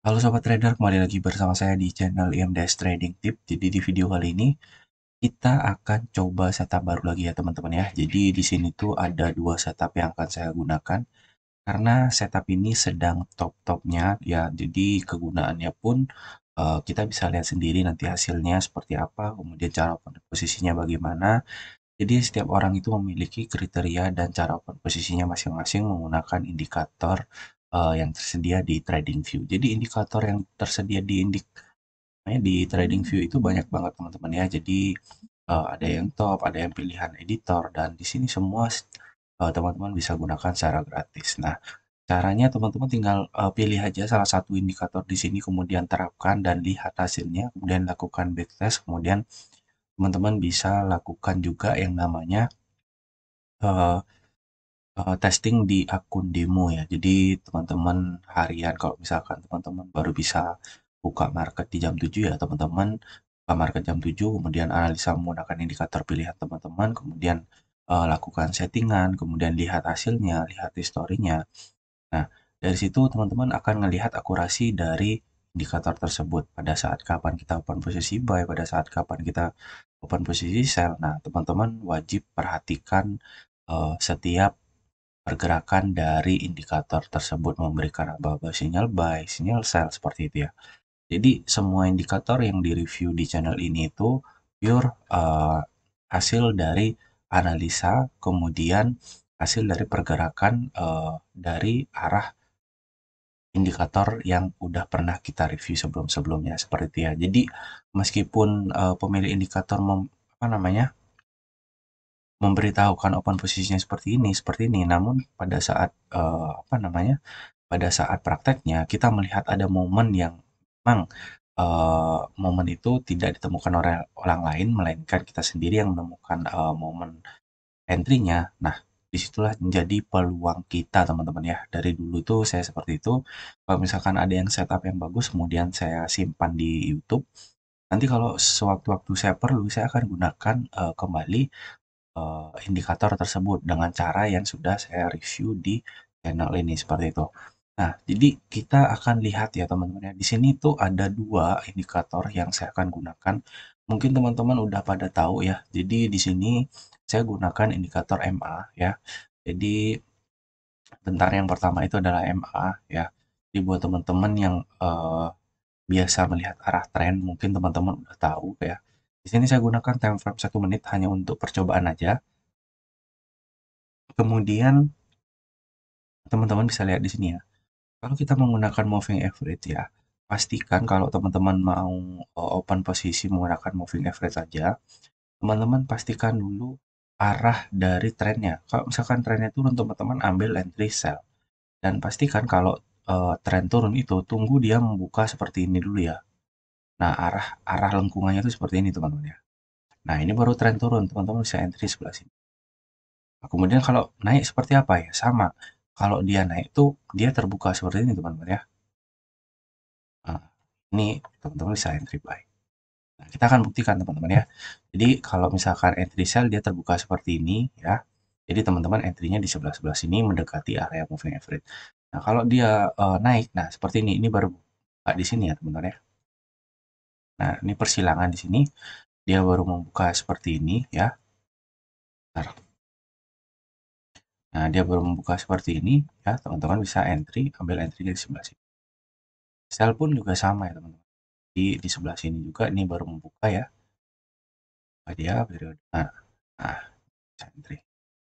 Halo Sobat Trader, kembali lagi bersama saya di channel IMDS Trading Tip. Jadi di video kali ini kita akan coba setup baru lagi ya teman-teman ya. Jadi di sini tuh ada dua setup yang akan saya gunakan karena setup ini sedang top-topnya ya. Jadi kegunaannya pun kita bisa lihat sendiri nanti hasilnya seperti apa, kemudian cara posisinya bagaimana. Jadi setiap orang itu memiliki kriteria dan cara open posisinya masing-masing menggunakan indikator yang tersedia di TradingView. Jadi indikator yang tersedia di TradingView itu banyak banget teman-teman ya. Jadi ada yang top, ada yang pilihan editor dan di sini semua teman-teman bisa gunakan secara gratis. Nah, caranya teman-teman tinggal pilih aja salah satu indikator di sini kemudian terapkan dan lihat hasilnya, kemudian lakukan backtest, kemudian teman-teman bisa lakukan juga yang namanya eh, testing di akun demo ya. Jadi teman-teman harian kalau misalkan teman-teman baru bisa buka market di jam 7 ya teman-teman buka market jam 7 kemudian analisa menggunakan indikator pilihan teman-teman kemudian lakukan settingan kemudian lihat hasilnya, lihat historinya. Nah, dari situ teman-teman akan melihat akurasi dari indikator tersebut pada saat kapan kita open posisi buy, pada saat kapan kita open posisi sell. Nah, teman-teman wajib perhatikan setiap pergerakan dari indikator tersebut memberikan apa-apa sinyal buy, sinyal sell seperti itu ya. Jadi semua indikator yang direview di channel ini itu pure hasil dari analisa, kemudian hasil dari pergerakan dari arah indikator yang udah pernah kita review sebelum-sebelumnya seperti itu ya. Jadi meskipun pemilik indikator apa namanya memberitahukan open posisinya seperti ini, namun pada saat apa namanya pada saat prakteknya kita melihat ada momen yang memang momen itu tidak ditemukan oleh orang lain, melainkan kita sendiri yang menemukan momen entry-nya. Nah, disitulah menjadi peluang kita teman-teman ya. Dari dulu tuh saya seperti itu. Kalau misalkan ada yang setup yang bagus, kemudian saya simpan di YouTube. Nanti kalau sewaktu-waktu saya perlu, saya akan gunakan kembali indikator tersebut dengan cara yang sudah saya review di channel ini seperti itu. Nah, jadi kita akan lihat ya teman-teman ya. Di sini tuh ada dua indikator yang saya akan gunakan. Mungkin teman-teman udah pada tahu ya. Jadi di sini saya gunakan indikator MA ya. Jadi bentar yang pertama itu adalah MA ya. Jadi buat teman-teman yang biasa melihat arah tren, mungkin teman-teman udah tahu ya. Di sini saya gunakan time frame 1 menit hanya untuk percobaan aja. Kemudian teman-teman bisa lihat di sini ya. Kalau kita menggunakan moving average ya, pastikan kalau teman-teman mau open posisi menggunakan moving average saja, teman-teman pastikan dulu arah dari trennya. Kalau misalkan trennya turun, teman-teman ambil entry sell. Dan pastikan kalau tren turun itu tunggu dia membuka seperti ini dulu ya. Nah, arah arah lengkungannya itu seperti ini teman-teman ya. Nah, ini baru tren turun, teman-teman bisa entry sebelah sini. Nah, kemudian kalau naik seperti apa ya? Sama. Kalau dia naik tuh dia terbuka seperti ini teman-teman ya. Nah, ini teman-teman bisa entry buy. Nah, kita akan buktikan teman-teman ya. Jadi kalau misalkan entry sell dia terbuka seperti ini ya. Jadi teman-teman entry-nya di sebelah-sebelah sini mendekati area moving average. Nah, kalau dia naik, nah seperti ini baru buka di sini ya teman-teman ya. Nah, ini persilangan di sini dia baru membuka seperti ini ya. Bentar. Nah, dia baru membuka seperti ini ya, teman-teman bisa entry, ambil entry di sebelah sini. Sell pun juga sama ya teman-teman. Di sebelah sini juga ini baru membuka ya. Dia periode. Nah, entry.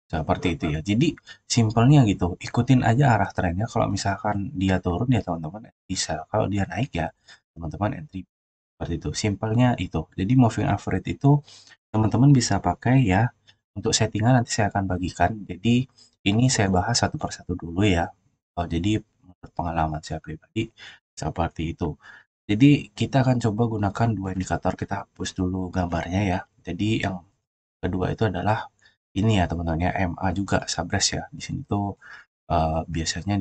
Seperti itu ya. Jadi simpelnya gitu, ikutin aja arah trennya. Kalau misalkan dia turun ya teman-teman entry sell. Kalau dia naik ya teman-teman entry seperti itu. Simpelnya itu. Jadi moving average itu teman-teman bisa pakai ya untuk settingan nanti saya akan bagikan. Jadi ini saya bahas satu persatu dulu ya. Oh, jadi menurut pengalaman saya pribadi seperti itu. Jadi kita akan coba gunakan dua indikator. Kita hapus dulu gambarnya ya. Jadi yang kedua itu adalah ini ya teman-teman ya, MA juga Sabres ya. Di sini tuh biasanya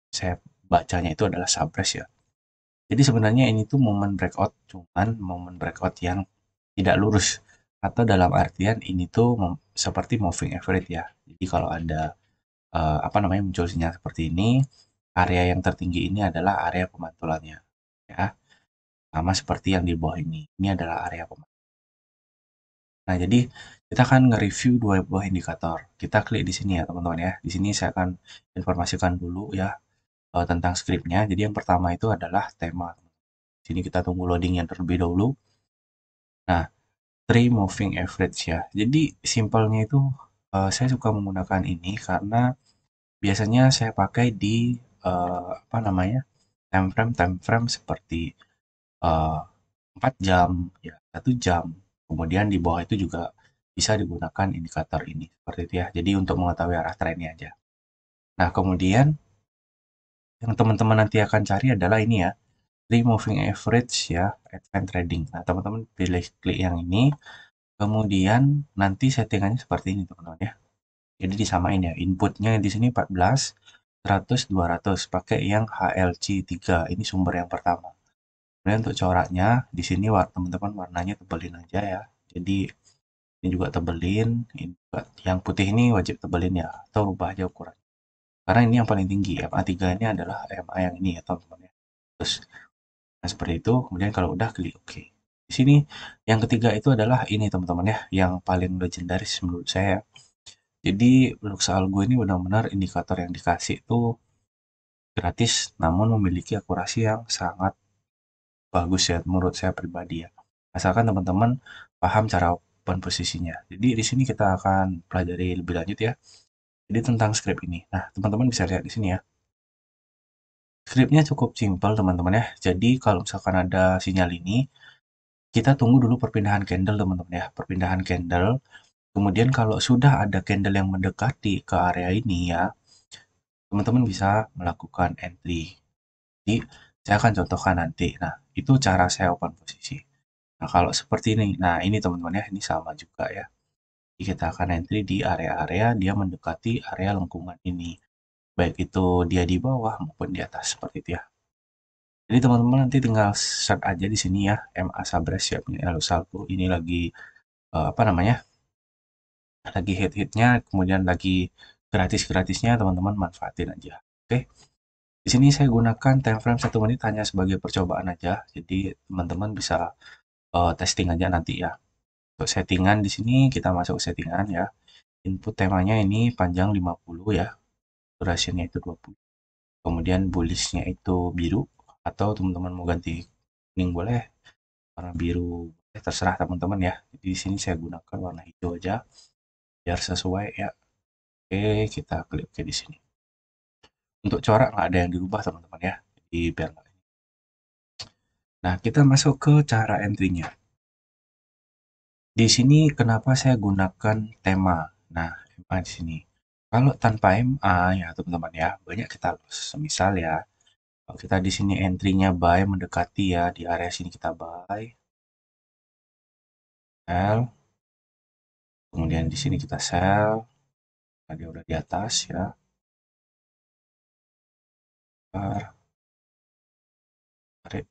saya bacanya itu adalah Sabres ya. Jadi sebenarnya ini tuh momen breakout, cuman momen breakout yang tidak lurus. Atau dalam artian ini tuh seperti moving average ya. Jadi kalau ada apa namanya muncul sinyal seperti ini, area yang tertinggi ini adalah area pemantulannya, ya. Sama seperti yang di bawah ini. Ini adalah area pemantulan. Nah, jadi kita akan nge-review dua buah indikator. Kita klik di sini ya, teman-teman ya. Di sini saya akan informasikan dulu ya tentang scriptnya. Jadi yang pertama itu adalah tema. Di sini kita tunggu loading yang terlebih dahulu. Nah, tree moving average ya. Jadi simpelnya itu saya suka menggunakan ini karena biasanya saya pakai di apa namanya? Time frame seperti eh, 4 jam, ya 1 jam. Kemudian di bawah itu juga bisa digunakan indikator ini seperti itu ya. Jadi untuk mengetahui arah trennya aja. Nah, kemudian yang teman-teman nanti akan cari adalah ini ya, tree moving average ya, advanced trading. Nah, teman-teman pilih klik yang ini. Kemudian nanti settingannya seperti ini teman-teman ya. Jadi disamain ya, inputnya di sini 14, 100, 200, pakai yang HLC3, ini sumber yang pertama. Kemudian untuk coraknya, di sini teman-teman warnanya tebelin aja ya. Jadi ini juga tebelin, ini juga. Yang putih ini wajib tebelin ya, atau rubah aja ukuran. Karena ini yang paling tinggi, MA3 ini adalah MA yang ini ya teman-teman ya. Terus, nah seperti itu, kemudian kalau udah klik OK. Di sini yang ketiga itu adalah ini teman-teman ya, yang paling legendaris menurut saya. Jadi Lux Algo ini benar-benar indikator yang dikasih itu gratis, namun memiliki akurasi yang sangat bagus ya menurut saya pribadi ya. Asalkan teman-teman paham cara open posisinya. Jadi di sini kita akan pelajari lebih lanjut ya. Jadi tentang script ini. Nah, teman-teman bisa lihat di sini ya. Scriptnya cukup simpel teman-teman ya. Jadi kalau misalkan ada sinyal ini, kita tunggu dulu perpindahan candle teman-teman ya. Perpindahan candle. Kemudian kalau sudah ada candle yang mendekati ke area ini ya, teman-teman bisa melakukan entry. Jadi saya akan contohkan nanti. Nah, itu cara saya open posisi. Nah, kalau seperti ini, nah ini teman-teman ya, ini sama juga ya. Jadi kita akan entry di area-area dia mendekati area lengkungan ini. Baik itu dia di bawah maupun di atas seperti itu ya. Jadi teman-teman nanti tinggal search aja di sini ya, MA Sabres ya, punya Elo Salvo. Ini lagi apa namanya? Lagi hit-hitnya, kemudian lagi gratis-gratisnya, teman-teman manfaatin aja. Oke. Di sini saya gunakan time frame 1 menit hanya sebagai percobaan aja. Jadi teman-teman bisa testing aja nanti ya. Untuk settingan di sini kita masuk settingan ya. Input temanya ini panjang 50 ya. Durasinya itu 20. Kemudian bullishnya itu biru atau teman-teman mau ganti kuning boleh, warna biru terserah teman-teman ya. Jadi di sini saya gunakan warna hijau aja biar sesuai ya. Oke, kita klik oke di sini. Untuk corak nggak ada yang dirubah teman-teman ya. Jadi biar nggak. Nah, kita masuk ke cara entry-nya. Di sini kenapa saya gunakan tema. Nah, MA di sini. Kalau tanpa MA ya teman-teman ya, banyak kita semisal ya. Kalau kita di sini entry-nya buy mendekati ya, di area sini kita buy, sell, kemudian di sini kita sell, nah dia udah di atas ya, tarik.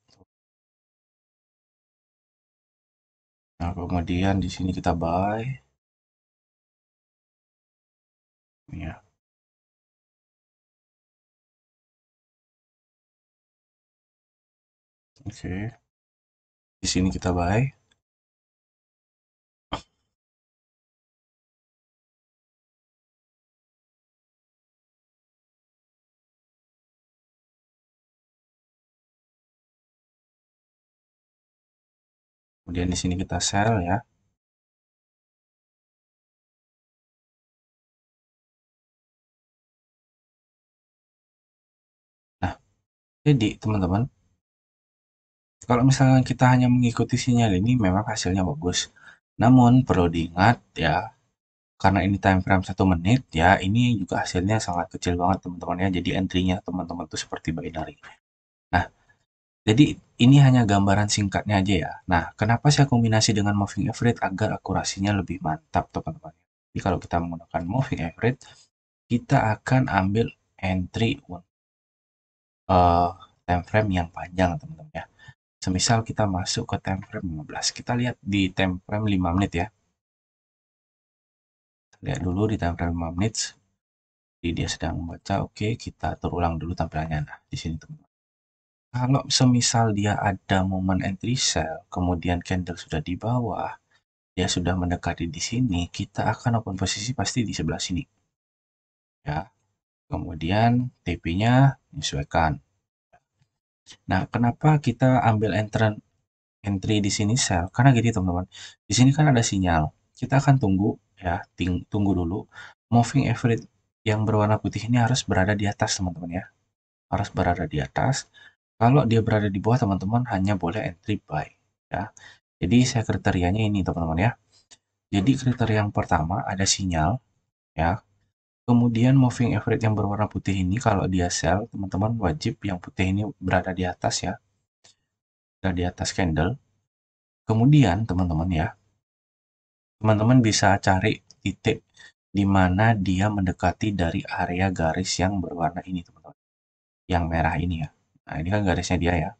Nah, kemudian di sini kita buy, ya, oke. Di sini kita buy, kemudian di sini kita sell ya. Nah, jadi teman-teman, kalau misalnya kita hanya mengikuti sinyal ini memang hasilnya bagus. Namun perlu diingat ya, karena ini time frame 1 menit ya, ini juga hasilnya sangat kecil banget teman-teman ya. Jadi entry-nya teman-teman tuh seperti binary. Nah, jadi ini hanya gambaran singkatnya aja ya. Nah, kenapa saya kombinasi dengan moving average agar akurasinya lebih mantap teman-teman. Jadi kalau kita menggunakan moving average, kita akan ambil entry uh, time frame yang panjang teman-teman ya. Semisal kita masuk ke time frame 15. Kita lihat di time frame 5 menit ya. Lihat dulu di time frame 5 menit. Jadi dia sedang membaca, oke, kita terulang dulu tampilannya. Nah, di sini teman-teman. Kalau semisal dia ada momen entry sell, kemudian candle sudah di bawah, dia sudah mendekati di sini, kita akan open posisi pasti di sebelah sini. Ya, kemudian TP-nya menyesuaikan. Nah, kenapa kita ambil entry di sini sell? Karena gini teman-teman, di sini kan ada sinyal. Kita akan tunggu ya, tunggu dulu. Moving average yang berwarna putih ini harus berada di atas teman-teman ya. Harus berada di atas. Kalau dia berada di bawah teman-teman hanya boleh entry buy ya. Jadi saya kriterianya ini teman-teman ya. Jadi kriteria yang pertama ada sinyal ya. Kemudian moving average yang berwarna putih ini kalau dia sell, teman-teman wajib yang putih ini berada di atas ya, berada di atas candle. Kemudian teman-teman ya, teman-teman bisa cari titik di mana dia mendekati dari area garis yang berwarna ini teman-teman. Yang merah ini ya. Nah, ini kan garisnya dia ya.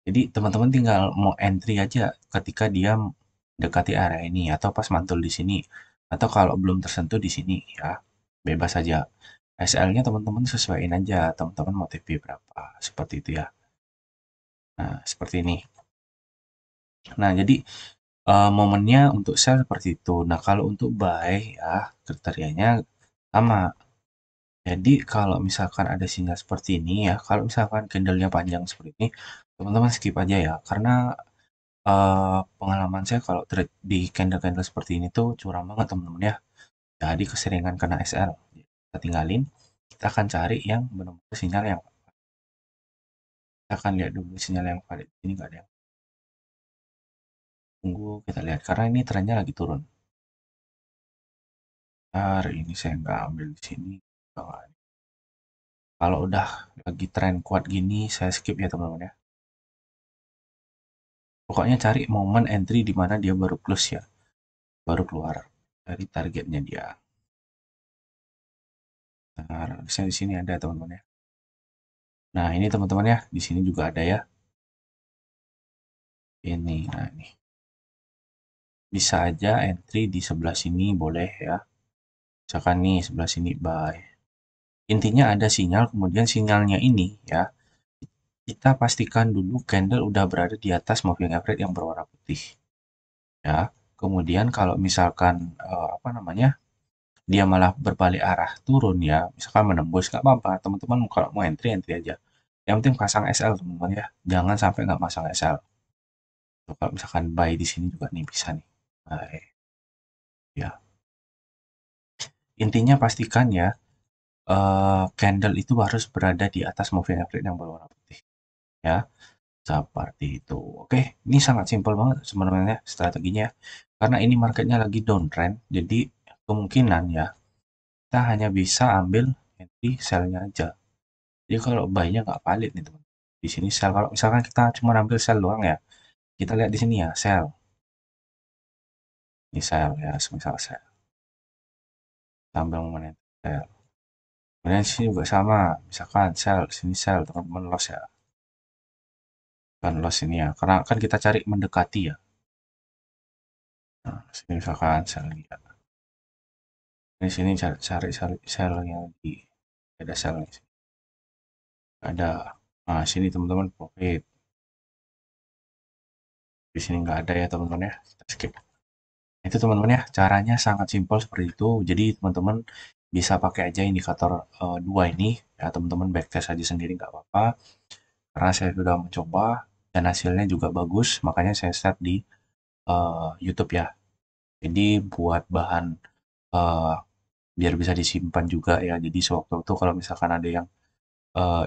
Jadi teman-teman tinggal mau entry aja ketika dia mendekati area ini atau pas mantul di sini atau kalau belum tersentuh di sini ya. Bebas saja. SL-nya teman-teman sesuaiin aja, teman-teman mau TP berapa, seperti itu ya. Nah, seperti ini. Nah, jadi momennya untuk sell seperti itu. Nah, kalau untuk buy ya kriterianya sama. Jadi kalau misalkan ada sinyal seperti ini ya, kalau misalkan candlenya panjang seperti ini, teman-teman skip aja ya. Karena pengalaman saya kalau trade di candle-candle seperti ini tuh curang banget teman-teman ya. Jadi keseringan kena SL. Kita tinggalin, kita akan cari yang benar-benar sinyal yang kita akan lihat dulu sinyal yang valid. Ini nggak ada yang tunggu kita lihat karena ini trennya lagi turun. Bentar, ini saya nggak ambil di sini. Kalau udah lagi tren kuat gini, saya skip ya teman-teman ya. Pokoknya cari momen entry di mana dia baru close ya, baru keluar dari targetnya dia. Nah, harusnya di sini ada teman-teman ya. Nah, ini teman-teman ya, di sini juga ada ya. Ini, nah ini. Bisa aja entry di sebelah sini boleh ya. Misalkan nih sebelah sini buy. Intinya ada sinyal, kemudian sinyalnya ini ya, kita pastikan dulu candle udah berada di atas moving average yang berwarna putih. Ya, kemudian kalau misalkan apa namanya, dia malah berbalik arah turun ya, misalkan menembus nggak apa-apa, teman-teman kalau mau entry entry aja. Yang penting pasang SL teman-teman ya, jangan sampai nggak pasang SL. Kalau misalkan buy di sini juga nih bisa nih. Buy, ya. Intinya pastikan ya, candle itu harus berada di atas moving average yang berwarna putih ya. Seperti itu. Oke, ini sangat simpel banget sebenarnya strateginya. Karena ini marketnya lagi downtrend, jadi kemungkinan ya kita hanya bisa ambil entry sell-nya aja. Jadi kalau buy-nya nggak valid nih teman. Di sini sell. Kalau misalkan kita cuma ambil sell doang ya, kita lihat di sini ya sell. Ini sell ya, semisal sell. Kita ambil momen sell. Kemudian sini juga sama, misalkan sell, sini sell, teman-teman loss ya. Kan loss ini ya, karena kan kita cari mendekati ya. Nah, sini misalkan sell lagi ya. Di sini cari sel yang di ada sel nih. Ada. Nah, sini teman-teman profit. Di sini nggak ada ya teman-teman ya. Kita skip. Itu teman-teman ya, caranya sangat simpel seperti itu. Jadi teman-teman bisa pakai aja indikator dua ini. Ya teman-teman backtest aja sendiri nggak apa-apa. Karena saya sudah mencoba dan hasilnya juga bagus. Makanya saya start di YouTube ya. Jadi buat bahan eh, biar bisa disimpan juga ya. Jadi sewaktu-waktu kalau misalkan ada yang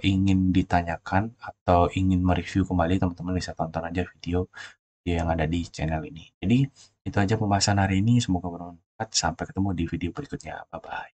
ingin ditanyakan atau ingin mereview kembali, teman-teman bisa tonton aja video yang ada di channel ini. Jadi, itu aja pembahasan hari ini. Semoga bermanfaat. Sampai ketemu di video berikutnya. Bye-bye.